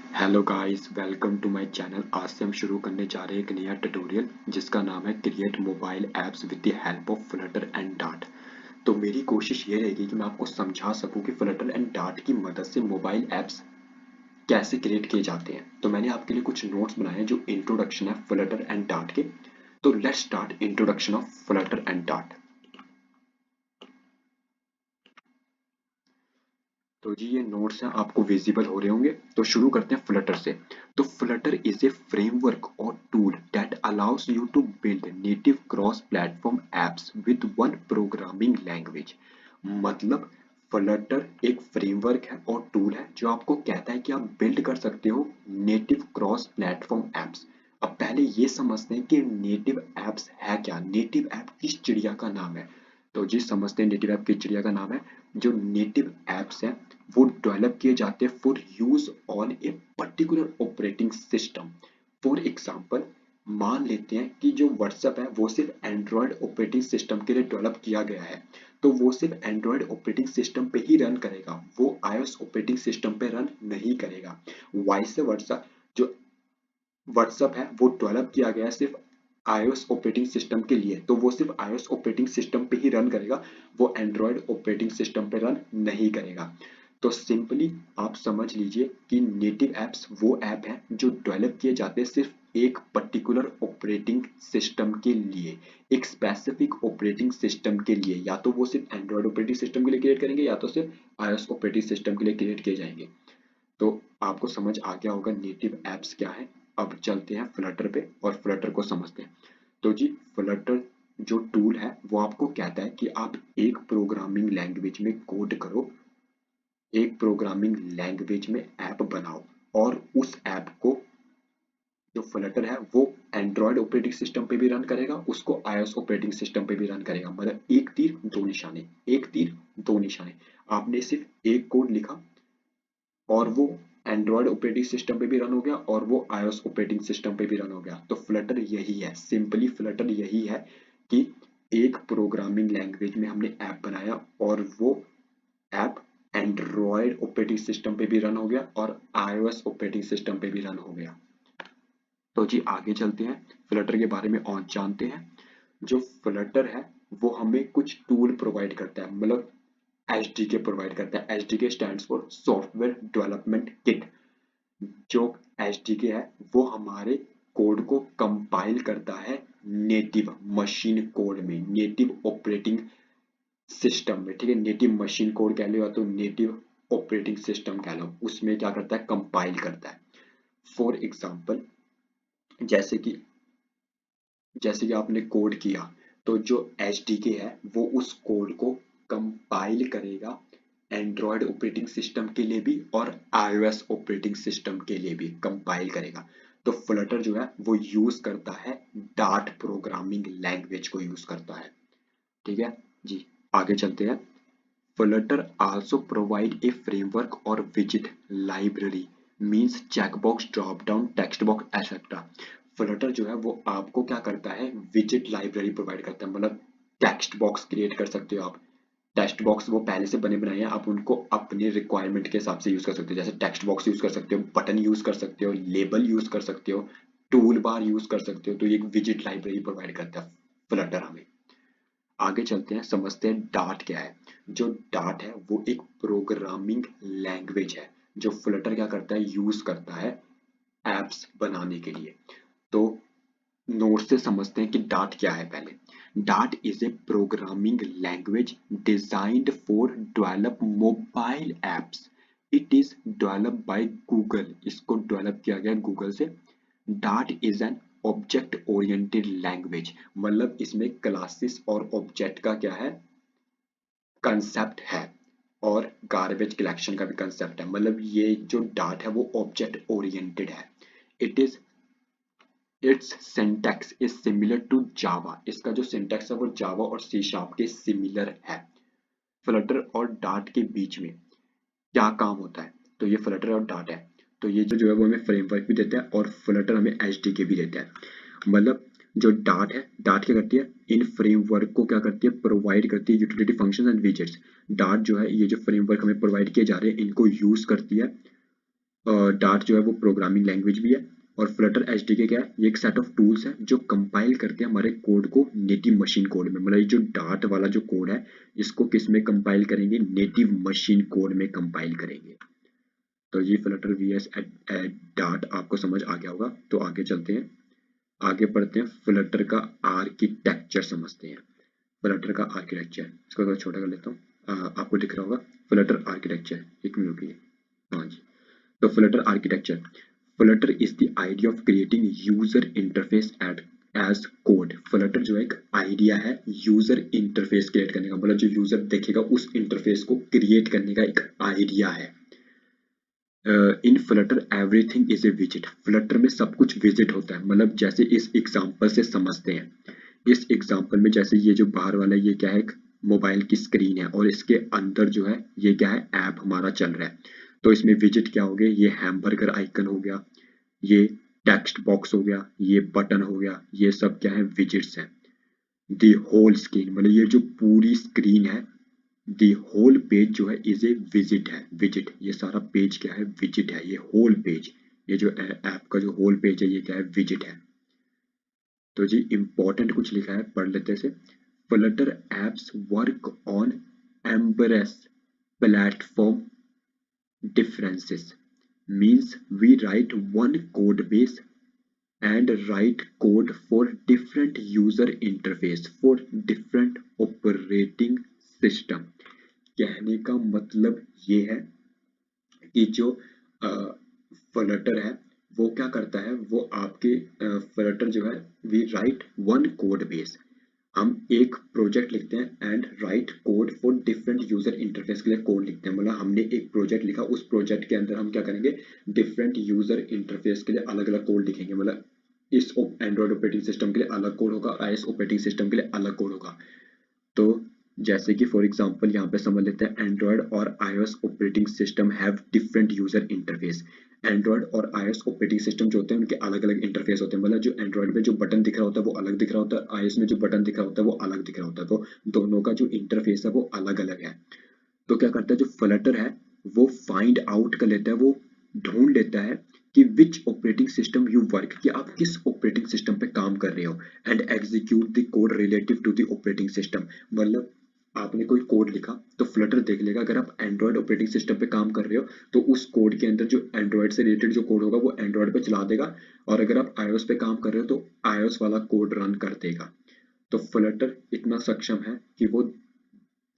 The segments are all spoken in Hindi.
Hello guys, welcome to my channel. आज से हम शुरू करने जा रहे हैं एक नया ट्यूटोरियल जिसका नाम है create mobile apps with the help of Flutter and dart. तो मेरी कोशिश ये रहेगी कि मैं आपको समझा सकूं कि फ्लटर एंड डार्ट की मदद से मोबाइल एप्स कैसे क्रिएट किए जाते हैं। तो मैंने आपके लिए कुछ नोट्स बनाए हैं जो इंट्रोडक्शन है फ्लटर एंड डार्ट के। तो let's start introduction of Flutter and dart. तो जी ये नोट्स हैं, आपको विजिबल हो रहे होंगे। तो शुरू करते हैं फ्लटर से। तो फ्लटर इज ए फ्रेमवर्क और tool that allows you to build native cross platform apps with one programming language. मतलब फ्लटर एक फ्रेमवर्क है और टूल है जो आपको कहता है कि आप बिल्ड कर सकते हो नेटिव क्रॉस प्लेटफॉर्म एप्स। अब पहले ये समझते हैं कि नेटिव एप्स है क्या, नेटिव ऐप किस चिड़िया का नाम है। तो जी समझते हैं नेटिव ऐप किस चिड़िया का नाम है। जो नेटिव एप्स हैं वो डेवलप किए जाते हैं for use on a particular operating system. For example, मान लेते हैं कि जो व्हाट्सएप है वो सिर्फ एंड्रॉयड ऑपरेटिंग सिस्टम के लिए डेवलप किया गया है, तो वो सिर्फ एंड्रॉयड ऑपरेटिंग सिस्टम पे ही रन करेगा, वो आईओएस ऑपरेटिंग सिस्टम पे रन नहीं करेगा। वाइस वर्सा, जो व्हाट्सएप है वो डेवलप किया गया है सिर्फ iOS ऑपरेटिंग सिस्टम के लिए, तो वो सिर्फ iOS ऑपरेटिंग सिस्टम पे ही रन करेगा, वो एंड्रॉयड ऑपरेटिंग सिस्टम पे रन नहीं करेगा। तो सिंपली आप समझ लीजिए कि नेटिव एप्स वो ऐप हैं जो डेवलप किए जाते हैं सिर्फ एक पर्टिकुलर ऑपरेटिंग सिस्टम के लिए, एक स्पेसिफिक ऑपरेटिंग सिस्टम के लिए। या तो वो सिर्फ एंड्रॉयड ऑपरेटिंग सिस्टम के लिए क्रिएट करेंगे या तो सिर्फ iOS ऑपरेटिंग सिस्टम के लिए क्रिएट किए जाएंगे। तो आपको समझ आ गया होगा नेटिव एप्स क्या है। अब चलते हैं फ्लटर पे और फ्लटर को समझते हैं। तो जी फ्लटर जो टूल है वो आपको कहता है कि आप एक प्रोग्रामिंग लैंग्वेज में कोड करो, एक प्रोग्रामिंग लैंग्वेज में ऐप बनाओ, और उस ऐप को, जो फ्लटर है वो एंड्रॉयड ऑपरेटिंग सिस्टम पे भी रन करेगा, उसको iOS ऑपरेटिंग सिस्टम पे भी रन करेगा। मतलब एक तीर दो निशाने, एक तीर दो निशाने। आपने सिर्फ एक कोड लिखा और वो एंड्रॉयड ऑपरेटिंग सिस्टम पे भी रन हो गया और वो iOS ऑपरेटिंग सिस्टम पे भी रन हो गया। तो फ्लटर यही है, सिंपली फ्लटर यही है कि एक प्रोग्रामिंग लैंग्वेज में हमने ऐप बनाया और वो ऐप एंड्रॉयड ऑपरेटिंग सिस्टम पे भी रन हो गया और iOS ऑपरेटिंग सिस्टम पे भी रन हो गया। तो जी आगे चलते हैं, फ्लटर के बारे में और जानते हैं। जो फ्लटर है वो हमें कुछ टूल प्रोवाइड करता है, मतलब एसडीके प्रोवाइड करता है। SDK stands for software development kit. जो एसडीके है वो हमारे कोड को कंपाइल करता है नेटिव मशीन कोड में, नेटिव ऑपरेटिंग सिस्टम में। ठीक है, नेटिव मशीन कोड कह लो या तो नेटिव ऑपरेटिंग सिस्टम कह लो, उसमें क्या करता है, कंपाइल करता है। फॉर एग्जांपल, जैसे कि आपने कोड किया, तो जो एचडीके है वो उस कोड को कंपाइल करेगा एंड्रॉयड ऑपरेटिंग सिस्टम के लिए भी और iOS ऑपरेटिंग सिस्टम के लिए भी कंपाइल करेगा। तो फ्लटर जो है वो यूज करता है डार्ट प्रोग्रामिंग लैंग्वेज को यूज करता है। ठीक है जी, आगे चलते हैं। Flutter also provide a framework or widget library, means checkbox, drop down, text box, etc. Flutter जो है वो आपको क्या करता है, widget library प्रोवाइड करता है। मतलब टेक्स्ट बॉक्स क्रिएट कर सकते हो आप। टेक्स्ट बॉक्स वो पहले से बने बनाए हैं, आप उनको अपने रिक्वायरमेंट के हिसाब से यूज कर सकते हो। जैसे टेक्स्ट बॉक्स यूज कर सकते हो, बटन यूज कर सकते हो, लेबल यूज कर सकते हो, टूल बार यूज कर सकते हो। तो ये एक विजिट लाइब्रेरी प्रोवाइड करता है फ्लटर हमें। आगे चलते हैं, समझते हैं डार्ट क्या है। जो डार्ट है वो एक प्रोग्रामिंग लैंग्वेज है जो फ्लटर क्या करता है, यूज करता है एप्स बनाने के लिए। तो नोट से समझते हैं कि डार्ट क्या है पहले। Dart is a programming language designed for develop mobile apps. It is develop by Google, इसको डेवलप किया गया गूगल से। Dart is an object oriented language, मतलब इसमें क्लासेस और ऑब्जेक्ट का क्या है, कंसेप्ट है, और गार्बेज कलेक्शन का भी कंसेप्ट है। मतलब ये जो डार्ट है वो ऑब्जेक्ट ओरिएंटेड है। It is its syntax is similar to Java, इसका जो सिंटैक्स है वो जावा और सी शार्प के सिमिलर है। फ्लटर और डार्ट के बीच में क्या काम होता है, तो ये फ्लटर और डार्ट है। तो ये जो है वो हमें फ्रेमवर्क भी देता है और फ्लटर हमें एचडीके भी देता है। मतलब जो डार्ट है, डार्ट क्या करती है, इन फ्रेमवर्क को क्या करती है, प्रोवाइड करती है utility functions and widgets. Dart जो है ये जो फ्रेमवर्क हमें प्रोवाइड किए जा रहे हैं इनको यूज करती है डार्ट जो है वो प्रोग्रामिंग लैंग्वेज भी है, और फ्लटर एचडीके क्या है, ये एक सेट ऑफ टूल्स है जो कंपाइल करते हैं हमारे कोड को नेटिव मशीन कोड में। मतलब ये जो डार्ट वाला जो कोड है इसको किस में कंपाइल करेंगे, नेटिव मशीन कोड में कंपाइल करेंगे। तो ये फ्लटर वीएस डार्ट आपको समझ आ गया होगा। तो आगे चलते हैं, आगे पढ़ते हैं, फ्लटर का आर्किटेक्चर समझते हैं। फ्लटर का आर्किटेक्चर, इसको थोड़ा छोटा कर लेता हूँ, आपको दिख रहा होगा फ्लटर आर्किटेक्चर, एक मिनट रुकिए। हाँ जी, तो Flutter architecture, Flutter is the idea of creating user interface at as code. Flutter जो है एक आइडिया है यूजर इंटरफेस क्रिएट करने का, मतलब जो यूजर देखेगा उस इंटरफेस को क्रिएट करने का एक आइडिया है। इन Flutter everything is a visit, Flutter में सब कुछ विजिट होता है। मतलब जैसे इस एग्जांपल से समझते हैं, इस एग्जांपल में जैसे ये जो बाहर वाला ये क्या है, मोबाइल की स्क्रीन है, और इसके अंदर जो है ये क्या है, ऐप हमारा चल रहा है। तो इसमें विजिट क्या हो गए, ये हैमबर्गर आइकन हो गया, ये टेक्स्ट बॉक्स हो गया, ये बटन हो गया, ये सब क्या है, विजिट्स हैं। दी होल स्क्रीन, मतलब ये जो पूरी स्क्रीन है, दी होल पेज जो है इज ए विजिट है, विजिट, ये सारा पेज क्या है, विजिट है, ये होल पेज, ये जो ऐप का जो होल पेज है ये क्या है, विजिट है। तो जी इंपॉर्टेंट कुछ लिखा है, पढ़ लेते हैं। Flutter apps work on embrace platform differences, means we write one code base and write code for different user interface for different operating system। कहने का मतलब ये है कि जो फ्लटर है वो क्या करता है, वो आपके फ्लटर जो है, we write one code base, हम एक प्रोजेक्ट लिखते हैं and write code for different user interface के लिए कोड लिखते हैं। मतलब हमने एक प्रोजेक्ट लिखा, उस प्रोजेक्ट के अंदर हम क्या करेंगे, डिफरेंट यूजर इंटरफेस के लिए अलग अलग कोड लिखेंगे। मतलब इस एंड्रॉयड ऑपरेटिंग सिस्टम के लिए अलग कोड होगा, आईएस ऑपरेटिंग सिस्टम के लिए अलग कोड होगा। तो जैसे कि फॉर एग्जांपल यहाँ पे समझ लेते हैं, एंड्रॉयड और iOS operating system have different user interface. Android और आईओएस ऑपरेटिंग सिस्टम जो होते हैं उनके अलग अलग इंटरफेस होते हैं। मतलब जो एंड्रॉयड में जो बटन दिख रहा होता है वो अलग दिख रहा होता है, आईओएस में जो बटन दिख रहा होता है वो अलग दिख रहा होता है। तो दोनों का जो इंटरफेस है वो अलग अलग है। तो क्या करता है जो फ्लटर है वो फाइंड आउट कर लेता है, वो ढूंढ लेता है कि विच ऑपरेटिंग सिस्टम यू वर्क, कि आप किस ऑपरेटिंग सिस्टम पे काम कर रहे हो, and execute the code relative to the operating system. मतलब आपने कोई कोड लिखा तो फ्लटर देख लेगा, अगर आप एंड्रॉयड ऑपरेटिंग सिस्टम पे काम कर रहे हो तो उस कोड के अंदर जो एंड्रॉयड से रिलेटेड जो कोड होगा वो एंड्रॉयड पे चला देगा, और अगर आप आईओएस पे काम कर रहे हो तो आईओएस वाला कोड रन कर देगा। तो फ्लटर इतना सक्षम है कि वो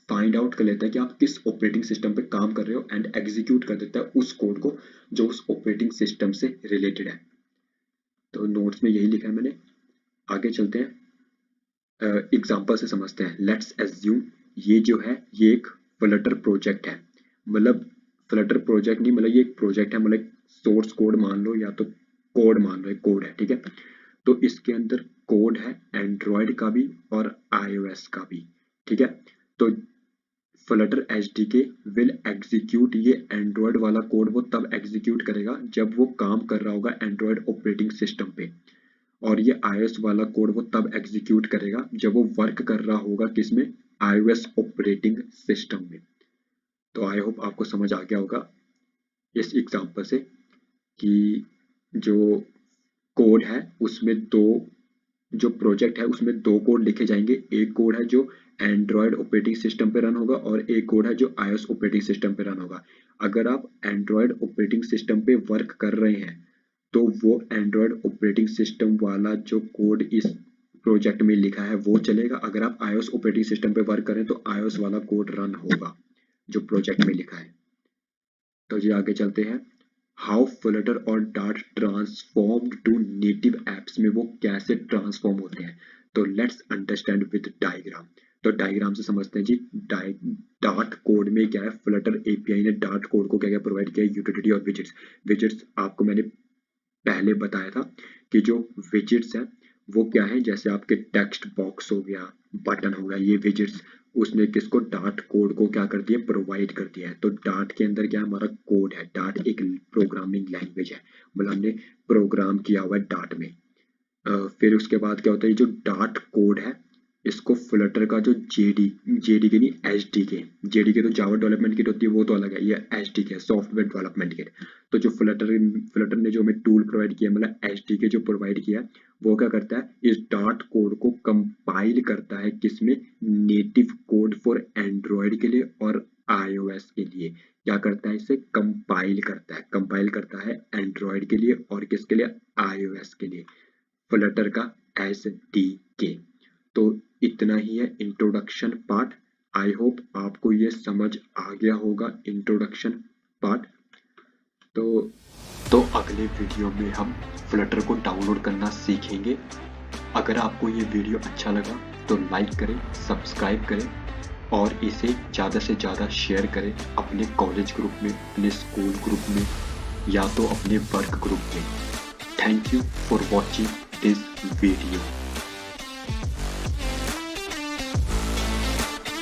फाइंड आउट कर लेता है कि आप किस ऑपरेटिंग सिस्टम पे काम कर रहे हो, एंड एग्जीक्यूट कर देता है उस कोड को जो उस ऑपरेटिंग सिस्टम से रिलेटेड है। तो नोट्स में यही लिखा है मैंने। आगे चलते हैं, एग्जांपल से समझते हैं। लेट्स एज्यूम ये जो है ये एक फ्लटर प्रोजेक्ट है। मतलब फ्लटर प्रोजेक्ट नहीं, मतलब ये एक प्रोजेक्ट है, मतलब सोर्स कोड मान लो या तो कोड मान लो, एक कोड है, ठीक है। तो इसके अंदर कोड है एंड्रॉयड का भी और आईओएस का भी, ठीक है। तो फ्लटर एचडीके विल एग्जीक्यूट, ये एंड्रॉयड वाला कोड वो तब एग्जीक्यूट करेगा जब वो काम कर रहा होगा एंड्रॉयड ऑपरेटिंग सिस्टम पे, और ये iOS वाला कोड वो तब एग्जीक्यूट करेगा जब वो वर्क कर रहा होगा किसमें, iOS ऑपरेटिंग सिस्टम में। तो आई होप आपको समझ आ गया होगा इस एग्जांपल से कि जो कोड है उसमें दो, जो प्रोजेक्ट है उसमें दो कोड लिखे जाएंगे। एक कोड है जो एंड्रॉयड ऑपरेटिंग सिस्टम पे रन होगा और एक कोड है जो iOS ऑपरेटिंग सिस्टम पे रन होगा। अगर आप एंड्रॉयड ऑपरेटिंग सिस्टम पे वर्क कर रहे हैं तो वो एंड्रॉयड ऑपरेटिंग सिस्टम वाला जो कोड इस प्रोजेक्ट में लिखा है वो चलेगा। अगर आप iOS ऑपरेटिंग सिस्टम पे वर्क करें तो iOS वाला कोड रन होगा जो प्रोजेक्ट में लिखा है। तो जी आगे चलते हैं, हाउ फ्लटर और Dart transformed to native apps में वो कैसे ट्रांसफॉर्म होते हैं। तो लेट्स अंडरस्टैंड विद डायग्राम। तो डायग्राम से समझते हैं जी। डार्ट कोड में क्या है, फ्लटर एपीआई ने डार्ट कोड को क्या क्या प्रोवाइड किया है, यूटिलिटी और विजेट्स। विजेट्स आपको मैंने पहले बताया था कि जो विजेट्स हैं वो क्या है, जैसे आपके टेक्स्ट बॉक्स हो गया, बटन हो गया, ये विजेट्स उसने किसको, डार्ट कोड को क्या कर दिया, प्रोवाइड कर दिया है। तो डार्ट के अंदर क्या हमारा कोड है, डार्ट एक प्रोग्रामिंग लैंग्वेज है, मतलब हमने प्रोग्राम किया हुआ है डार्ट में। फिर उसके बाद क्या होता है, ये जो डार्ट कोड है इसको फ्लटर का जो जेडी के नहीं एचडीके तो जावा डेवलपमेंट किट होती है वो तो अलग है, ये एचडीके सॉफ्टवेयर डेवलपमेंट किट। तो जो फ्लटर ने जो हमें टूल प्रोवाइड किया मतलब एचडीके जो प्रोवाइड किया वो क्या करता है, इस डॉट कोड को कंपाइल करता है किसमें, नेटिव कोड फॉर एंड्रॉयड के लिए और iOS के लिए। क्या करता है, इसे कंपाइल करता है एंड्रॉयड के लिए और किसके लिए, iOS के लिए, फ्लटर का एसडीके। तो इतना ही है इंट्रोडक्शन पार्ट। आई होप आपको ये समझ आ गया होगा इंट्रोडक्शन पार्ट। तो अगले वीडियो में हम फ्लटर को डाउनलोड करना सीखेंगे। अगर आपको ये वीडियो अच्छा लगा तो लाइक करें, सब्सक्राइब करें और इसे ज़्यादा से ज़्यादा शेयर करें अपने कॉलेज ग्रुप में, अपने स्कूल ग्रुप में या तो अपने वर्क ग्रुप में। Thank you for watching this video.